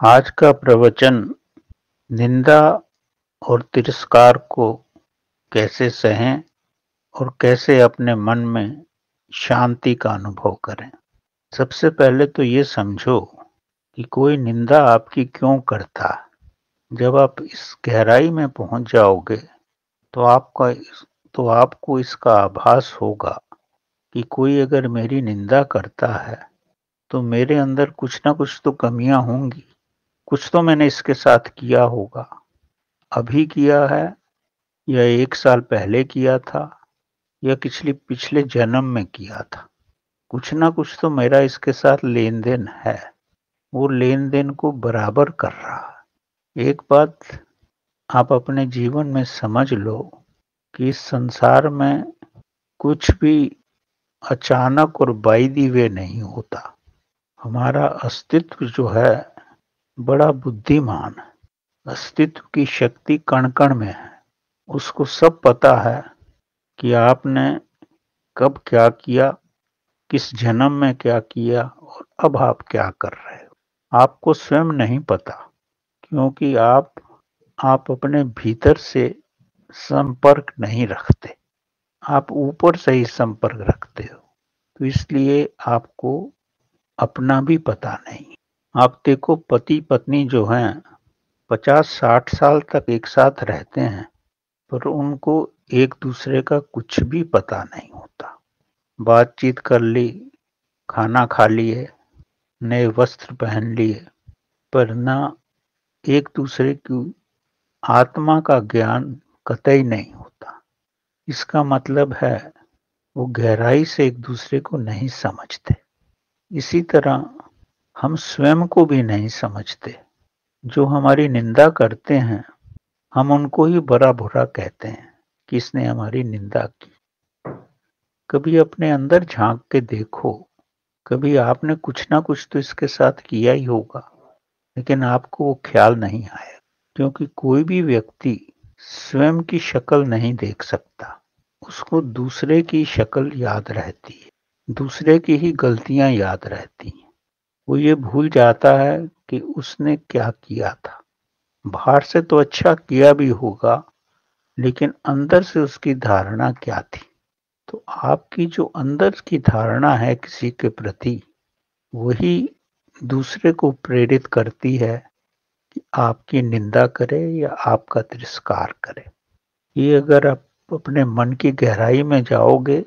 आज का प्रवचन निंदा और तिरस्कार को कैसे सहें और कैसे अपने मन में शांति का अनुभव करें। सबसे पहले तो ये समझो कि कोई निंदा आपकी क्यों करता है। जब आप इस गहराई में पहुंच जाओगे तो आपको इसका आभास होगा कि कोई अगर मेरी निंदा करता है तो मेरे अंदर कुछ ना कुछ तो कमियां होंगी। कुछ तो मैंने इसके साथ किया होगा, अभी किया है या 1 साल पहले किया था या पिछले पिछले जन्म में किया था। कुछ ना कुछ तो मेरा इसके साथ लेन-देन है। वो लेन-देन को बराबर कर रहा है। एक बात आप अपने जीवन में समझ लो कि इस संसार में कुछ भी अचानक और बाय द वे नहीं होता। हमारा अस्तित्व जो है बड़ा बुद्धिमान है। अस्तित्व की शक्ति कण-कण में है। उसको सब पता है कि आपने कब क्या किया, किस जन्म में क्या किया और अब आप क्या कर रहे हो। आपको स्वयं नहीं पता, क्योंकि आप अपने भीतर से संपर्क नहीं रखते। आप ऊपर से ही संपर्क रखते हो, तो इसलिए आपको अपना भी पता नहीं। आप देखो, पति पत्नी जो हैं 50-60 साल तक एक साथ रहते हैं, पर उनको एक दूसरे का कुछ भी पता नहीं होता। बातचीत कर ली, खाना खा लिए, नए वस्त्र पहन लिए, पर ना एक दूसरे की आत्मा का ज्ञान कतई नहीं होता। इसका मतलब है वो गहराई से एक दूसरे को नहीं समझते। इसी तरह हम स्वयं को भी नहीं समझते। जो हमारी निंदा करते हैं, हम उनको ही बुरा भुरा कहते हैं कि इसने हमारी निंदा की। कभी अपने अंदर झांक के देखो, कभी आपने कुछ ना कुछ तो इसके साथ किया ही होगा, लेकिन आपको वो ख्याल नहीं आया, क्योंकि कोई भी व्यक्ति स्वयं की शक्ल नहीं देख सकता। उसको दूसरे की शक्ल याद रहती है, दूसरे की ही गलतियां याद रहती हैं। वो ये भूल जाता है कि उसने क्या किया था। बाहर से तो अच्छा किया भी होगा, लेकिन अंदर से उसकी धारणा क्या थी। तो आपकी जो अंदर की धारणा है किसी के प्रति, वही दूसरे को प्रेरित करती है कि आपकी निंदा करे या आपका तिरस्कार करे। ये अगर आप अपने मन की गहराई में जाओगे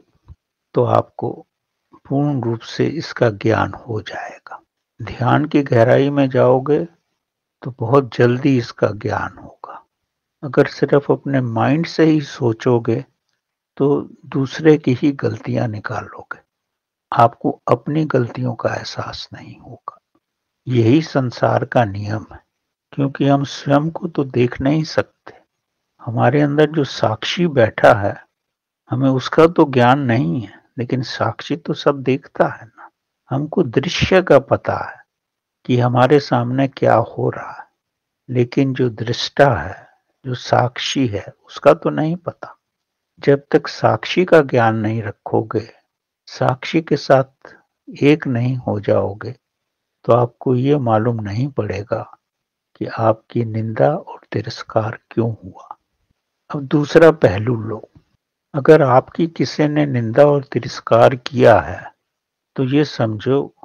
तो आपको पूर्ण रूप से इसका ज्ञान हो जाएगा। ध्यान की गहराई में जाओगे तो बहुत जल्दी इसका ज्ञान होगा। अगर सिर्फ अपने माइंड से ही सोचोगे तो दूसरे की ही गलतियां निकालोगे। आपको अपनी गलतियों का एहसास नहीं होगा। यही संसार का नियम है, क्योंकि हम स्वयं को तो देख नहीं सकते। हमारे अंदर जो साक्षी बैठा है, हमें उसका तो ज्ञान नहीं है, लेकिन साक्षी तो सब देखता है ना। हमको दृश्य का पता है कि हमारे सामने क्या हो रहा है, लेकिन जो दृष्टा है, जो साक्षी है, उसका तो नहीं पता। जब तक साक्षी का ज्ञान नहीं रखोगे, साक्षी के साथ एक नहीं हो जाओगे, तो आपको ये मालूम नहीं पड़ेगा कि आपकी निंदा और तिरस्कार क्यों हुआ। अब दूसरा पहलू लो। अगर आपकी किसी ने निंदा और तिरस्कार किया है, तो ये समझो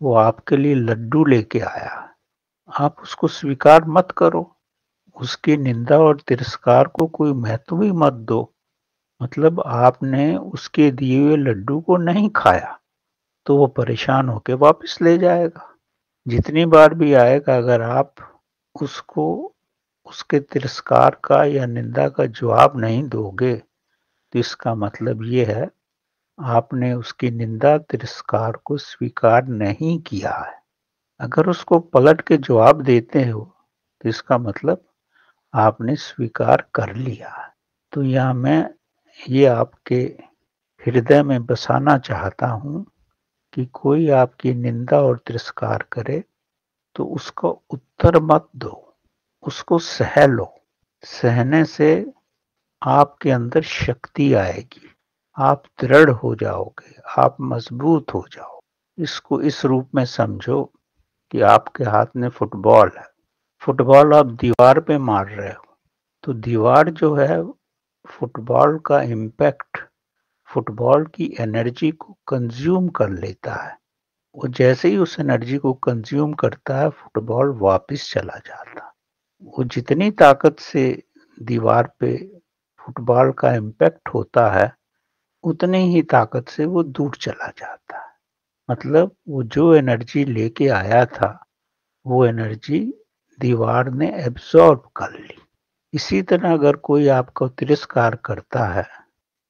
वो आपके लिए लड्डू लेके आया है। आप उसको स्वीकार मत करो। उसकी निंदा और तिरस्कार को कोई महत्व ही मत दो। मतलब आपने उसके दिए हुए लड्डू को नहीं खाया, तो वो परेशान होके वापस ले जाएगा। जितनी बार भी आएगा, अगर आप उसको उसके तिरस्कार का या निंदा का जवाब नहीं दोगे, तो इसका मतलब ये है आपने उसकी निंदा तिरस्कार को स्वीकार नहीं किया है। अगर उसको पलट के जवाब देते हो, तो इसका मतलब आपने स्वीकार कर लिया है। तो यहाँ मैं ये आपके हृदय में बसाना चाहता हूँ कि कोई आपकी निंदा और तिरस्कार करे तो उसका उत्तर मत दो, उसको सह लो। सहने से आपके अंदर शक्ति आएगी, आप दृढ़ हो जाओगे, आप मजबूत हो जाओ। इसको इस रूप में समझो कि आपके हाथ में फुटबॉल है, फुटबॉल आप दीवार पे मार रहे हो, तो दीवार जो है फुटबॉल का इम्पैक्ट फुटबॉल की एनर्जी को कंज्यूम कर लेता है। वो जैसे ही उस एनर्जी को कंज्यूम करता है, फुटबॉल वापस चला जाता है। वो जितनी ताकत से दीवार पे फुटबॉल का इम्पैक्ट होता है, उतनी ही ताकत से वो दूर चला जाता है। मतलब वो जो एनर्जी लेके आया था, वो एनर्जी दीवार ने एब्जॉर्ब कर ली। इसी तरह अगर कोई आपको तिरस्कार करता है,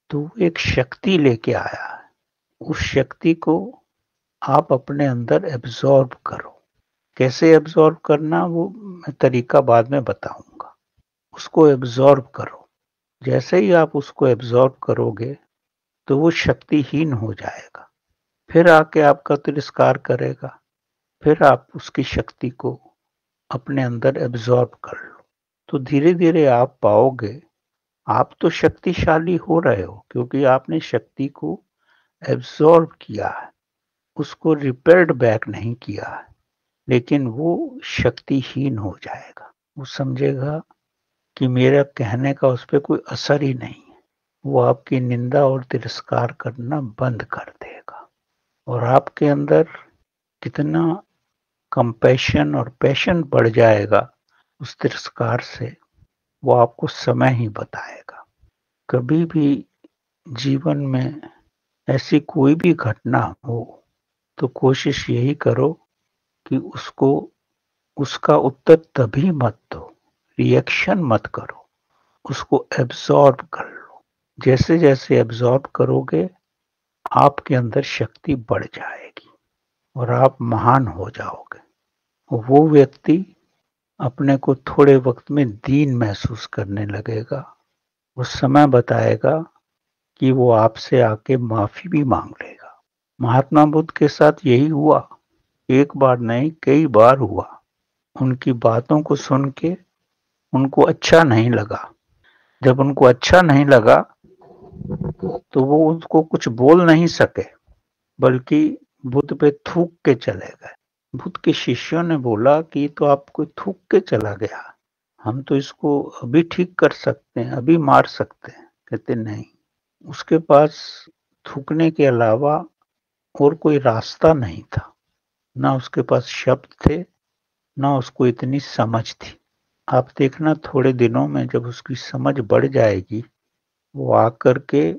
तो वो एक शक्ति लेके आया है। उस शक्ति को आप अपने अंदर एब्जॉर्ब करो। कैसे एब्जॉर्ब करना, वो मैं तरीका बाद में बताऊंगा। उसको एब्जॉर्ब करो। जैसे ही आप उसको एब्जॉर्ब करोगे, तो वो शक्तिहीन हो जाएगा। फिर आके आपका तिरस्कार करेगा। फिर आप उसकी शक्ति को अपने अंदर एब्जॉर्ब कर लो, तो धीरे धीरे आप पाओगे आप तो शक्तिशाली हो रहे हो, क्योंकि आपने शक्ति को एब्जॉर्ब किया है, उसको रिपेयर्ड बैक नहीं किया है। लेकिन वो शक्तिहीन हो जाएगा। वो समझेगा कि मेरा कहने का उस पर कोई असर ही नहीं है। वो आपकी निंदा और तिरस्कार करना बंद कर देगा, और आपके अंदर कितना कंपैशन और पैशन बढ़ जाएगा उस तिरस्कार से, वो आपको समय ही बताएगा। कभी भी जीवन में ऐसी कोई भी घटना हो, तो कोशिश यही करो कि उसको उसका उत्तर तभी मत दो, रिएक्शन मत करो, उसको एब्जॉर्ब कर लो। जैसे जैसे एब्जॉर्ब करोगे, आपके अंदर शक्ति बढ़ जाएगी और आप महान हो जाओगे। वो व्यक्ति अपने को थोड़े वक्त में दीन महसूस करने लगेगा। वो समय बताएगा कि वो आपसे आके माफी भी मांग लेगा। महात्मा बुद्ध के साथ यही हुआ। एक बार नहीं, कई बार हुआ। उनकी बातों को सुन के उनको अच्छा नहीं लगा। जब उनको अच्छा नहीं लगा, तो वो उसको कुछ बोल नहीं सके, बल्कि बुद्ध पे थूक के चले गए। बुद्ध के शिष्यों ने बोला कि तो आपको थूक के चला गया, हम तो इसको अभी ठीक कर सकते हैं, अभी मार सकते हैं। कहते नहीं, उसके पास थूकने के अलावा और कोई रास्ता नहीं था। ना उसके पास शब्द थे, ना उसको इतनी समझ थी। आप देखना, थोड़े दिनों में जब उसकी समझ बढ़ जाएगी, वो आकर के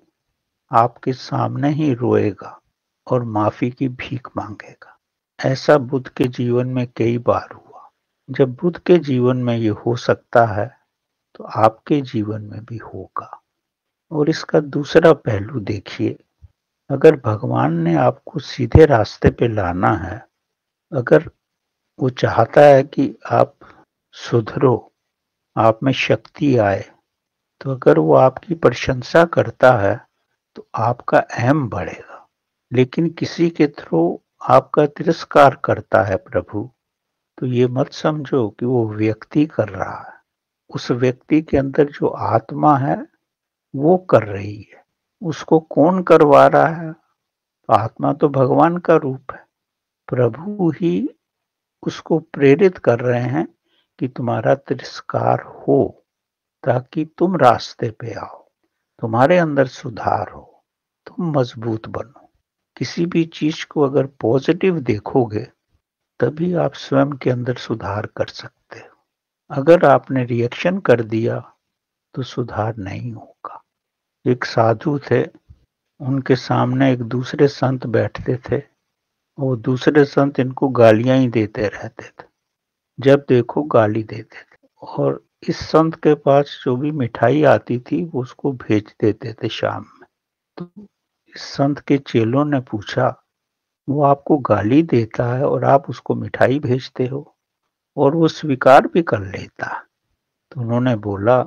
आपके सामने ही रोएगा और माफी की भीख मांगेगा। ऐसा बुद्ध के जीवन में कई बार हुआ। जब बुद्ध के जीवन में ये हो सकता है, तो आपके जीवन में भी होगा। और इसका दूसरा पहलू देखिए, अगर भगवान ने आपको सीधे रास्ते पे लाना है, अगर वो चाहता है कि आप सुधरो, आप में शक्ति आए, तो अगर वो आपकी प्रशंसा करता है, तो आपका अहम बढ़ेगा। लेकिन किसी के थ्रू आपका तिरस्कार करता है प्रभु, तो ये मत समझो कि वो व्यक्ति कर रहा है। उस व्यक्ति के अंदर जो आत्मा है, वो कर रही है। उसको कौन करवा रहा है? आत्मा तो भगवान का रूप है। प्रभु ही उसको प्रेरित कर रहे हैं कि तुम्हारा तिरस्कार हो, ताकि तुम रास्ते पे आओ, तुम्हारे अंदर सुधार हो, तुम मजबूत बनो। किसी भी चीज को अगर पॉजिटिव देखोगे, तभी आप स्वयं के अंदर सुधार कर सकते हो। अगर आपने रिएक्शन कर दिया, तो सुधार नहीं होगा। एक साधु थे, उनके सामने एक दूसरे संत बैठते थे। वो दूसरे संत इनको गालियां ही देते रहते थे। जब देखो गाली देते थे, और इस संत के पास जो भी मिठाई आती थी, वो उसको भेज देते थे शाम में। तो इस संत के चेलों ने पूछा, वो आपको गाली देता है और आप उसको मिठाई भेजते हो, और वो स्वीकार भी कर लेता। तो उन्होंने बोला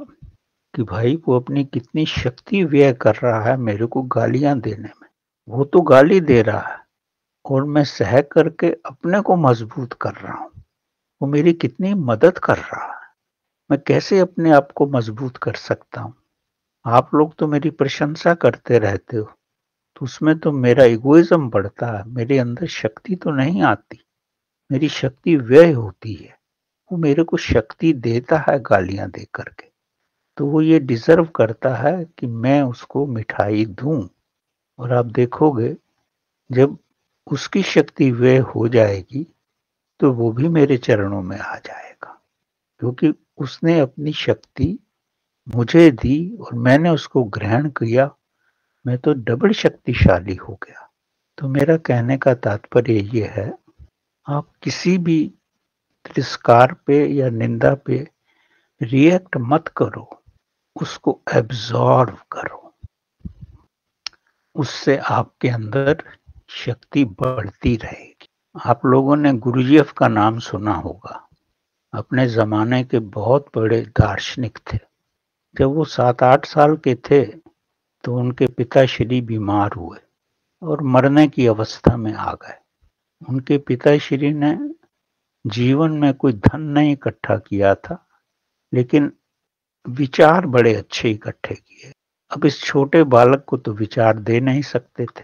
कि भाई, वो अपनी कितनी शक्ति व्यय कर रहा है मेरे को गालियां देने में। वो तो गाली दे रहा है, और मैं सह करके अपने को मजबूत कर रहा हूँ। वो मेरी कितनी मदद कर रहा है। मैं कैसे अपने आप को मजबूत कर सकता हूँ? आप लोग तो मेरी प्रशंसा करते रहते हो, तो उसमें तो मेरा इगोइज्म बढ़ता है, मेरे अंदर शक्ति तो नहीं आती। मेरी शक्ति व्यय होती है। वो मेरे को शक्ति देता है गालियाँ दे कर के, तो वो ये डिज़र्व करता है कि मैं उसको मिठाई दूँ। और आप देखोगे जब उसकी शक्ति व्यय हो जाएगी, तो वो भी मेरे चरणों में आ जाएगा, क्योंकि उसने अपनी शक्ति मुझे दी और मैंने उसको ग्रहण किया, मैं तो डबल शक्तिशाली हो गया। तो मेरा कहने का तात्पर्य ये है, आप किसी भी तिरस्कार पे या निंदा पे रिएक्ट मत करो, उसको एब्ज़ॉर्ब करो। उससे आपके अंदर शक्ति बढ़ती रहेगी। आप लोगों ने गुरुजेफ का नाम सुना होगा। अपने ज़माने के बहुत बड़े दार्शनिक थे। जब वो 7-8 साल के थे, तो उनके पिताश्री बीमार हुए और मरने की अवस्था में आ गए। उनके पिताश्री ने जीवन में कोई धन नहीं इकट्ठा किया था, लेकिन विचार बड़े अच्छे इकट्ठे किए। अब इस छोटे बालक को तो विचार दे नहीं सकते थे,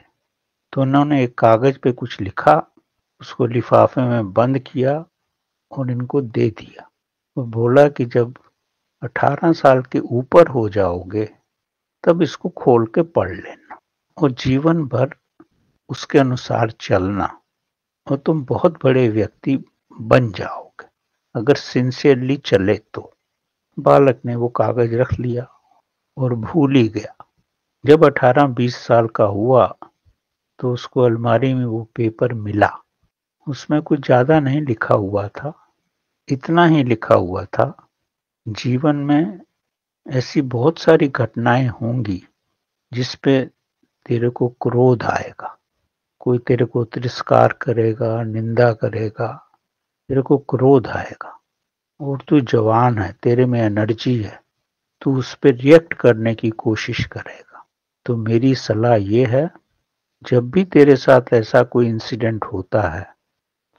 तो उन्होंने एक कागज पे कुछ लिखा, उसको लिफाफे में बंद किया और इनको दे दिया। वो बोला कि जब 18 साल के ऊपर हो जाओगे, तब इसको खोल के पढ़ लेना और जीवन भर उसके अनुसार चलना और तुम बहुत बड़े व्यक्ति बन जाओगे, अगर सिंसियरली चले तो। बालक ने वो कागज रख लिया और भूल ही गया। जब 18-20 साल का हुआ, तो उसको अलमारी में वो पेपर मिला। उसमें कुछ ज़्यादा नहीं लिखा हुआ था, इतना ही लिखा हुआ था, जीवन में ऐसी बहुत सारी घटनाएं होंगी जिस पे तेरे को क्रोध आएगा। कोई तेरे को तिरस्कार करेगा, निंदा करेगा, तेरे को क्रोध आएगा। और तू जवान है, तेरे में एनर्जी है, तू उस पे रिएक्ट करने की कोशिश करेगा। तो मेरी सलाह ये है, जब भी तेरे साथ ऐसा कोई इंसिडेंट होता है,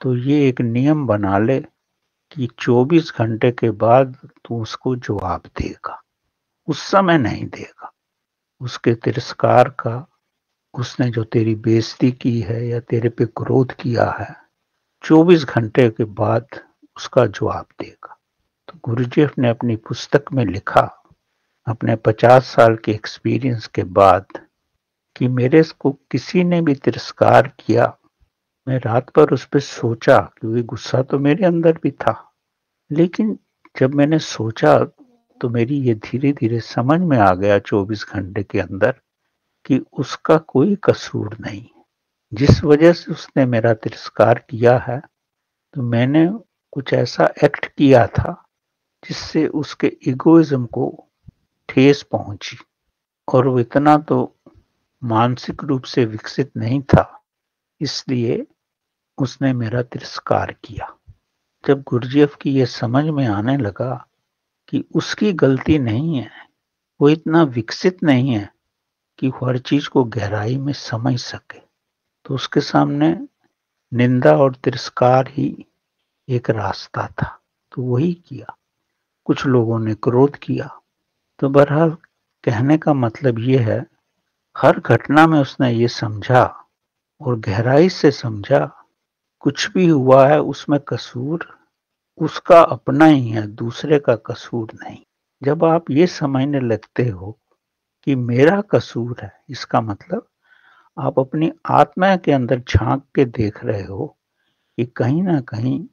तो ये एक नियम बना ले कि 24 घंटे के बाद तू उसको जवाब देगा, उस समय नहीं देगा। उसके तिरस्कार का, उसने जो तेरी बेइज्जती की है या तेरे पे क्रोध किया है, 24 घंटे के बाद उसका जवाब देगा। तो गुरुजीएफ ने अपनी पुस्तक में लिखा, अपने 50 साल के एक्सपीरियंस के बाद, कि मेरे को किसी ने भी तिरस्कार किया, मैं रात भर उस पे सोचा, क्योंकि गुस्सा तो मेरे अंदर भी था। लेकिन जब मैंने सोचा, तो मेरी ये धीरे-धीरे समझ में आ गया 24 घंटे के अंदर कि उसका कोई कसूर नहीं। जिस वजह से उसने मेरा तिरस्कार किया है, तो मैंने कुछ ऐसा एक्ट किया था जिससे उसके इगोइज्म को ठेस पहुंची, और वो इतना तो मानसिक रूप से विकसित नहीं था, इसलिए उसने मेरा तिरस्कार किया। जब गुरजेफ की ये समझ में आने लगा कि उसकी गलती नहीं है, वो इतना विकसित नहीं है कि हर चीज को गहराई में समझ सके, तो उसके सामने निंदा और तिरस्कार ही एक रास्ता था, तो वही किया। कुछ लोगों ने क्रोध किया। तो बहरहाल कहने का मतलब ये है, हर घटना में उसने ये समझा और गहराई से समझा, कुछ भी हुआ है उसमें कसूर उसका अपना ही है, दूसरे का कसूर नहीं। जब आप ये समझने लगते हो कि मेरा कसूर है, इसका मतलब आप अपनी आत्मा के अंदर झांक के देख रहे हो कि कहीं ना कहीं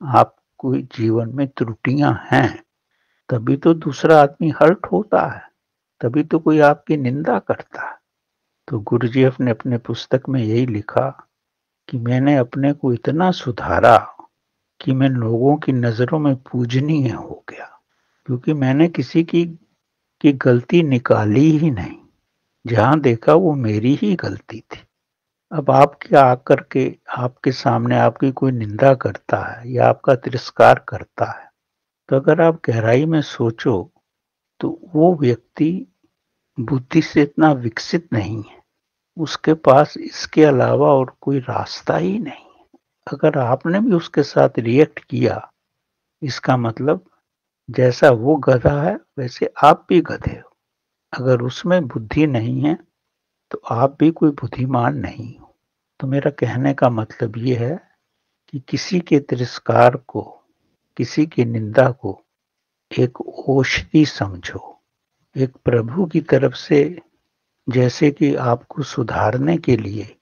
आपको जीवन में त्रुटियां हैं, तभी तो दूसरा आदमी हर्ट होता है, तभी तो कोई आपकी निंदा करता है। तो गुरुजीएफ ने अपने पुस्तक में यही लिखा कि मैंने अपने को इतना सुधारा कि मैं लोगों की नजरों में पूजनीय हो गया, क्योंकि मैंने किसी की गलती निकाली ही नहीं। जहां देखा वो मेरी ही गलती थी। अब आपके आकर के आपके सामने आपकी कोई निंदा करता है या आपका तिरस्कार करता है, तो अगर आप गहराई में सोचो, तो वो व्यक्ति बुद्धि से इतना विकसित नहीं है, उसके पास इसके अलावा और कोई रास्ता ही नहीं है। अगर आपने भी उसके साथ रिएक्ट किया, इसका मतलब जैसा वो गधा है वैसे आप भी गधे हो। अगर उसमें बुद्धि नहीं है, तो आप भी कोई बुद्धिमान नहीं हो। तो मेरा कहने का मतलब ये है कि किसी के तिरस्कार को, किसी की निंदा को एक औषधि समझो। एक प्रभु की तरफ से जैसे कि आपको सुधारने के लिए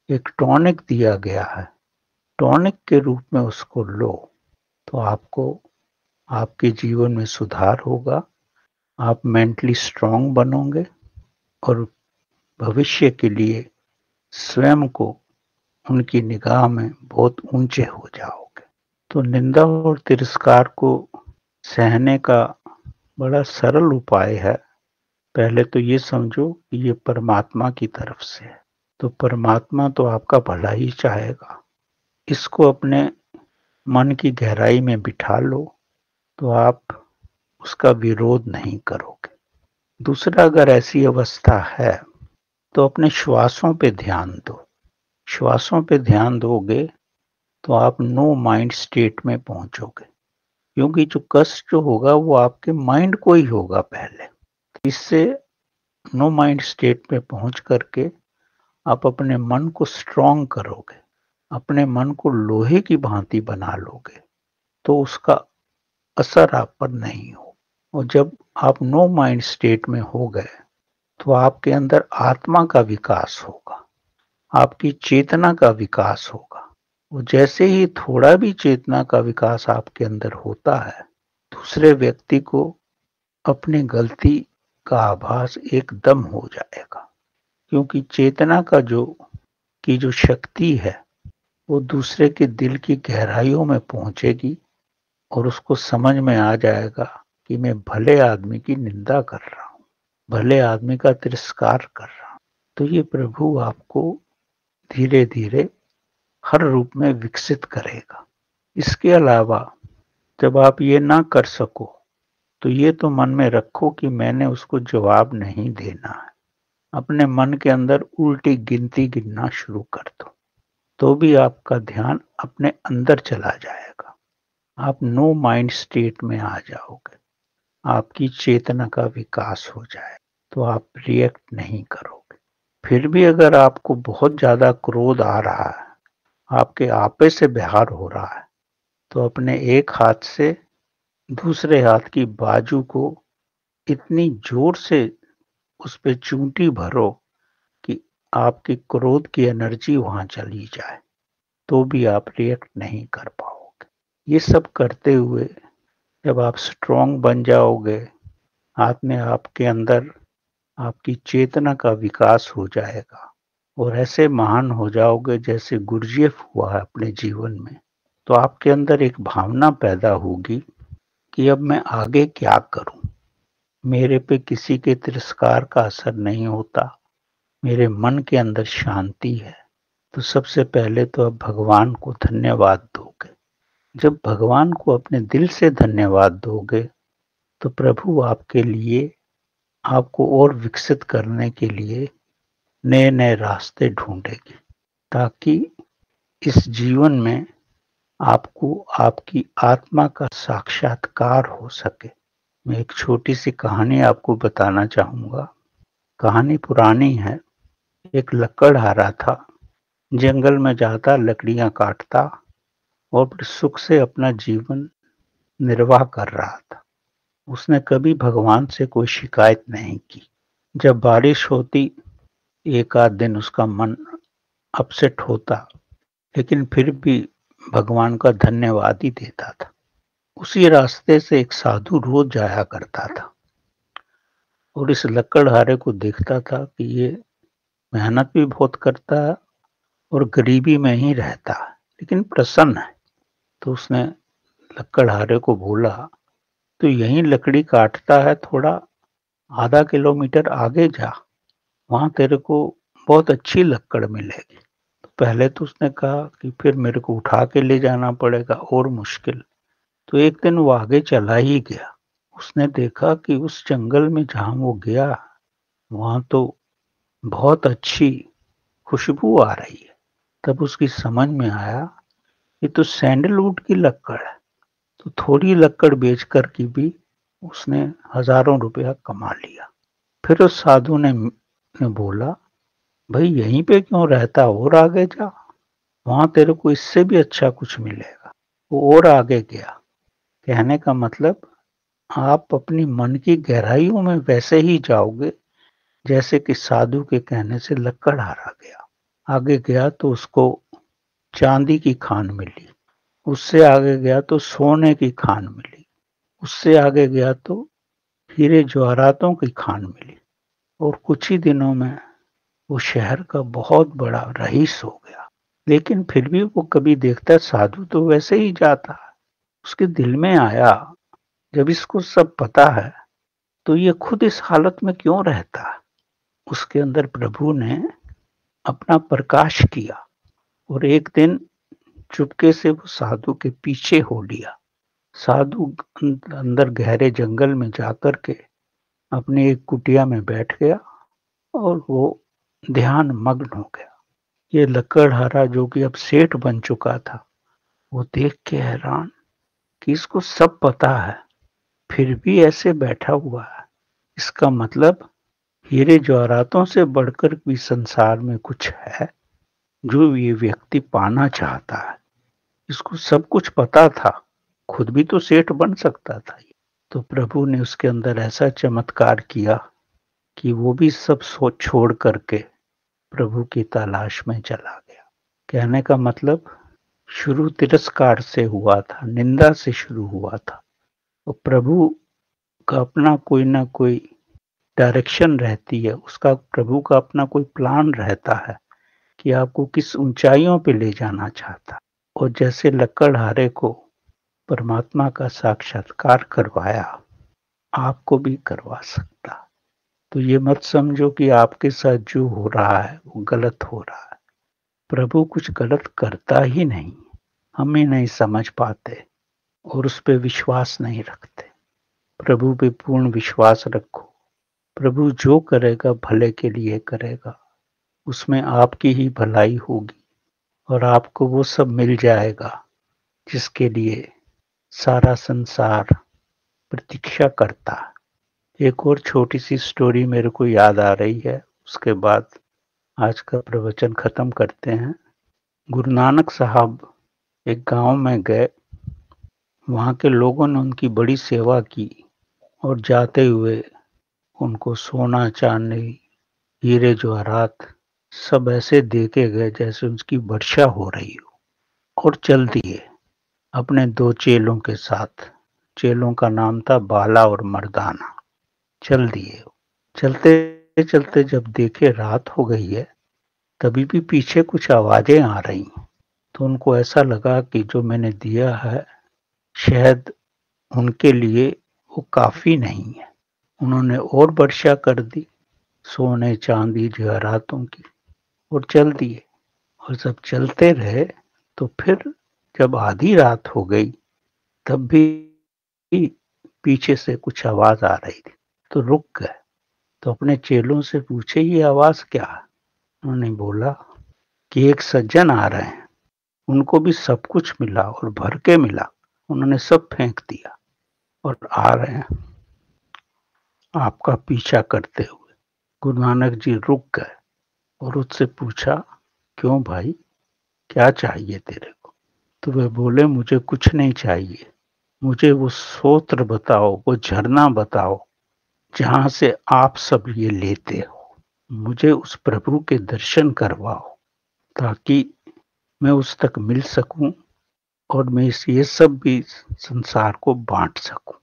एक टॉनिक दिया गया है, टॉनिक के रूप में उसको लो, तो आपको आपके जीवन में सुधार होगा, आप मेंटली स्ट्रांग बनोगे और भविष्य के लिए स्वयं को उनकी निगाह में बहुत ऊंचे हो जाओगे। तो निंदा और तिरस्कार को सहने का बड़ा सरल उपाय है। पहले तो ये समझो कि ये परमात्मा की तरफ से है, तो परमात्मा तो आपका भला ही चाहेगा। इसको अपने मन की गहराई में बिठा लो, तो आप उसका विरोध नहीं करोगे। दूसरा, अगर ऐसी अवस्था है तो अपने श्वासों पे ध्यान दो। श्वासों पे ध्यान दोगे तो आप नो माइंड स्टेट में पहुंचोगे, क्योंकि जो कष्ट जो होगा वो आपके माइंड को ही होगा पहले। इससे नो माइंड स्टेट में पहुंच करके आप अपने मन को स्ट्रांग करोगे, अपने मन को लोहे की भांति बना लोगे, तो उसका असर आप पर नहीं हो। और जब आप नो माइंड स्टेट में हो गए तो आपके अंदर आत्मा का विकास होगा, आपकी चेतना का विकास होगा। और जैसे ही थोड़ा भी चेतना का विकास आपके अंदर होता है, दूसरे व्यक्ति को अपनी गलती का आभास एकदम हो जाएगा, क्योंकि चेतना का जो शक्ति है वो दूसरे के दिल की गहराइयों में पहुंचेगी और उसको समझ में आ जाएगा कि मैं भले आदमी की निंदा कर रहा हूँ, भले आदमी का तिरस्कार कर रहा हूँ। तो ये प्रभु आपको धीरे धीरे हर रूप में विकसित करेगा। इसके अलावा जब आप ये ना कर सको तो ये तो मन में रखो कि मैंने उसको जवाब नहीं देना है। अपने मन के अंदर उल्टी गिनती गिनना शुरू कर दो, तो भी आपका ध्यान अपने अंदर चला जाएगा। आप नो माइंड स्टेट में आ जाओगे, आपकी चेतना का विकास हो जाए, तो आप रिएक्ट नहीं करोगे। फिर भी अगर आपको बहुत ज्यादा क्रोध आ रहा है, आपके आपे से बहार हो रहा है, तो अपने एक हाथ से दूसरे हाथ की बाजू को इतनी जोर से उस पे चूंटी भरो कि आपकी क्रोध की एनर्जी वहां चली जाए, तो भी आप रिएक्ट नहीं कर पाओगे। ये सब करते हुए जब आप स्ट्रांग बन जाओगे, हाथ में आपके अंदर आपकी चेतना का विकास हो जाएगा और ऐसे महान हो जाओगे जैसे गुरजेफ हुआ है अपने जीवन में, तो आपके अंदर एक भावना पैदा होगी कि अब मैं आगे क्या करूं। मेरे पे किसी के तिरस्कार का असर नहीं होता, मेरे मन के अंदर शांति है। तो सबसे पहले तो अब भगवान को धन्यवाद दोगे। जब भगवान को अपने दिल से धन्यवाद दोगे तो प्रभु आपके लिए, आपको और विकसित करने के लिए नए नए रास्ते ढूंढेगी, ताकि इस जीवन में आपको आपकी आत्मा का साक्षात्कार हो सके। मैं एक छोटी सी कहानी आपको बताना चाहूंगा। कहानी पुरानी है। एक लकड़हारा था, जंगल में जाता, लकड़ियां काटता और फिर सुख से अपना जीवन निर्वाह कर रहा था। उसने कभी भगवान से कोई शिकायत नहीं की। जब बारिश होती, एक आध दिन उसका मन अपसेट होता, लेकिन फिर भी भगवान का धन्यवाद ही देता था। उसी रास्ते से एक साधु रोज जाया करता था और इस लकड़हारे को देखता था कि ये मेहनत भी बहुत करता है और गरीबी में ही रहता है, लेकिन प्रसन्न है। तो उसने लकड़हारे को बोला, तो यहीं लकड़ी काटता है, थोड़ा आधा किलोमीटर आगे जा, वहां तेरे को बहुत अच्छी लकड़ मिलेगी। तो पहले तो उसने कहा कि फिर मेरे को उठा के ले जाना पड़ेगा और मुश्किल। तो एक दिन वो आगे चला ही गया। उसने देखा कि उस जंगल में जहां वो गया, वहां तो बहुत अच्छी खुशबू आ रही है। तब उसकी समझ में आया, ये तो सैंडलवुड की लकड़ है। तो थोड़ी लकड़ बेच कर की भी उसने हजारों रुपया कमा लिया। फिर उस साधु ने बोला, भाई यहीं पे क्यों रहता, और आगे जा। वहां तेरे को इससे भी अच्छा कुछ मिलेगा। वो और आगे गया। कहने का मतलब, आप अपनी मन की गहराइयों में वैसे ही जाओगे जैसे कि साधु के कहने से लकड़हारा गया। आगे गया तो उसको चांदी की खान मिली, उससे आगे गया तो सोने की खान मिली, उससे आगे गया तो हीरे जवाहरातों की खान मिली, और कुछ ही दिनों में वो शहर का बहुत बड़ा रईस हो गया। लेकिन फिर भी वो कभी देखता साधु तो वैसे ही जाता है। उसके दिल में आया, जब इसको सब पता है तो ये खुद इस हालत में क्यों रहता है। उसके अंदर प्रभु ने अपना प्रकाश किया और एक दिन चुपके से वो साधु के पीछे हो लिया। साधु अंदर गहरे जंगल में जाकर के अपने एक कुटिया में बैठ गया और वो ध्यान मग्न हो गया। ये लकड़हारा जो कि अब सेठ बन चुका था, वो देख के हैरान कि इसको सब पता है फिर भी ऐसे बैठा हुआ है। इसका मतलब हीरे जवाहरातों से बढ़कर भी संसार में कुछ है जो ये व्यक्ति पाना चाहता है। इसको सब कुछ पता था, खुद भी तो सेठ बन सकता था। तो प्रभु ने उसके अंदर ऐसा चमत्कार किया कि वो भी सब सोच छोड़ करके प्रभु की तलाश में चला गया। कहने का मतलब, शुरू तिरस्कार से हुआ था, निंदा से शुरू हुआ था, और प्रभु का अपना कोई ना कोई डायरेक्शन रहती है, उसका प्रभु का अपना कोई प्लान रहता है कि आपको किस ऊंचाइयों पे ले जाना चाहता। और जैसे लकड़हारे को परमात्मा का साक्षात्कार करवाया, आपको भी करवा सकता। तो ये मत समझो कि आपके साथ जो हो रहा है वो गलत हो रहा है। प्रभु कुछ गलत करता ही नहीं, हम ही नहीं समझ पाते और उस पे विश्वास नहीं रखते। प्रभु पे पूर्ण विश्वास रखो। प्रभु जो करेगा भले के लिए करेगा, उसमें आपकी ही भलाई होगी और आपको वो सब मिल जाएगा जिसके लिए सारा संसार प्रतीक्षा करता है। एक और छोटी सी स्टोरी मेरे को याद आ रही है, उसके बाद आज का प्रवचन खत्म करते हैं। गुरु नानक साहब एक गांव में गए, वहां के लोगों ने उनकी बड़ी सेवा की और जाते हुए उनको सोना चांदी हीरे जवाहरात सब ऐसे देके गए जैसे उसकी वर्षा हो रही हो, और चल दिए अपने दो चेलों के साथ। चेलों का नाम था बाला और मर्दाना। चल दिए। चलते चलते जब देखे रात हो गई है, तभी भी पीछे कुछ आवाजें आ रही। तो उनको ऐसा लगा कि जो मैंने दिया है शायद उनके लिए वो काफी नहीं है। उन्होंने और वर्षा कर दी सोने चांदी जवाहरातों की और चल दिए। और जब चलते रहे तो फिर जब आधी रात हो गई, तब भी पीछे से कुछ आवाज आ रही थी। तो रुक गए, तो अपने चेलों से पूछे ये आवाज क्या है। उन्होंने बोला कि एक सज्जन आ रहे हैं, उनको भी सब कुछ मिला और भर के मिला, उन्होंने सब फेंक दिया और आ रहे हैं आपका पीछा करते हुए। गुरु नानक जी रुक गए और उससे पूछा, क्यों भाई, क्या चाहिए तेरे को। तो वे बोले, मुझे कुछ नहीं चाहिए, मुझे वो सोत्र बताओ, वो झरना बताओ जहां से आप सब ये लेते हो। मुझे उस प्रभु के दर्शन करवाओ ताकि मैं उस तक मिल सकूं और मैं ये सब भी संसार को बांट सकूं।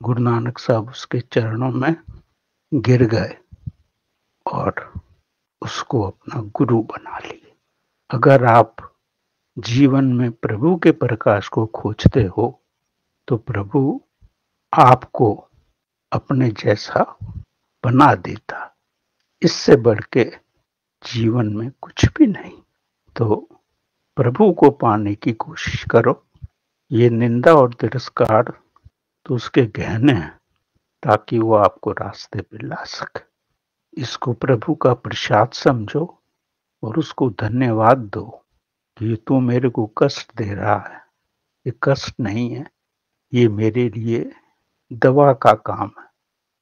गुरु नानक साहब उसके चरणों में गिर गए और उसको अपना गुरु बना लिए। अगर आप जीवन में प्रभु के प्रकाश को खोजते हो तो प्रभु आपको अपने जैसा बना देता। इससे बढ़ के जीवन में कुछ भी नहीं। तो प्रभु को पाने की कोशिश करो। ये निंदा और तिरस्कार तो उसके गहने हैं, ताकि वो आपको रास्ते पे ला सके। इसको प्रभु का प्रसाद समझो और उसको धन्यवाद दो कि ये तू मेरे को कष्ट दे रहा है। ये कष्ट नहीं है, ये मेरे लिए दवा का काम है,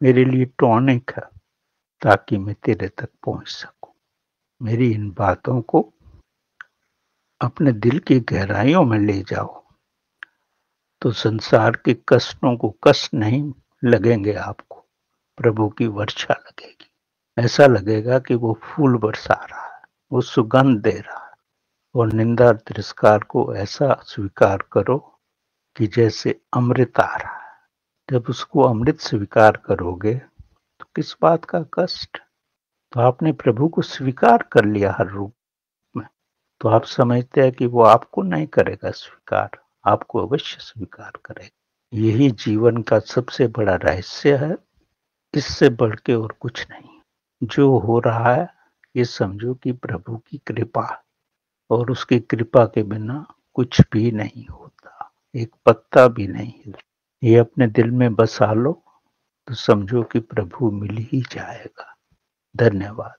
मेरे लिए टॉनिक है, ताकि मैं तेरे तक पहुंच सकूं। मेरी इन बातों को अपने दिल की गहराइयों में ले जाओ, तो संसार के कष्टों को कष्ट नहीं लगेंगे आपको, प्रभु की वर्षा लगेगी। ऐसा लगेगा कि वो फूल बरसा रहा है, वो सुगंध दे रहा है। और निंदा तिरस्कार को ऐसा स्वीकार करो कि जैसे अमृत आ रहा है। जब उसको अमृत स्वीकार करोगे तो किस बात का कष्ट? तो आपने प्रभु को स्वीकार कर लिया हर रूप में। तो आप समझते हैं कि वो आपको नहीं करेगा स्वीकार, आपको अवश्य स्वीकार करेगा। यही जीवन का सबसे बड़ा रहस्य है, इससे बढ़ के और कुछ नहीं। जो हो रहा है ये समझो कि प्रभु की कृपा, और उसकी कृपा के बिना कुछ भी नहीं होता, एक पत्ता भी नहीं हिलता। ये अपने दिल में बसा लो तो समझो कि प्रभु मिल ही जाएगा। धन्यवाद।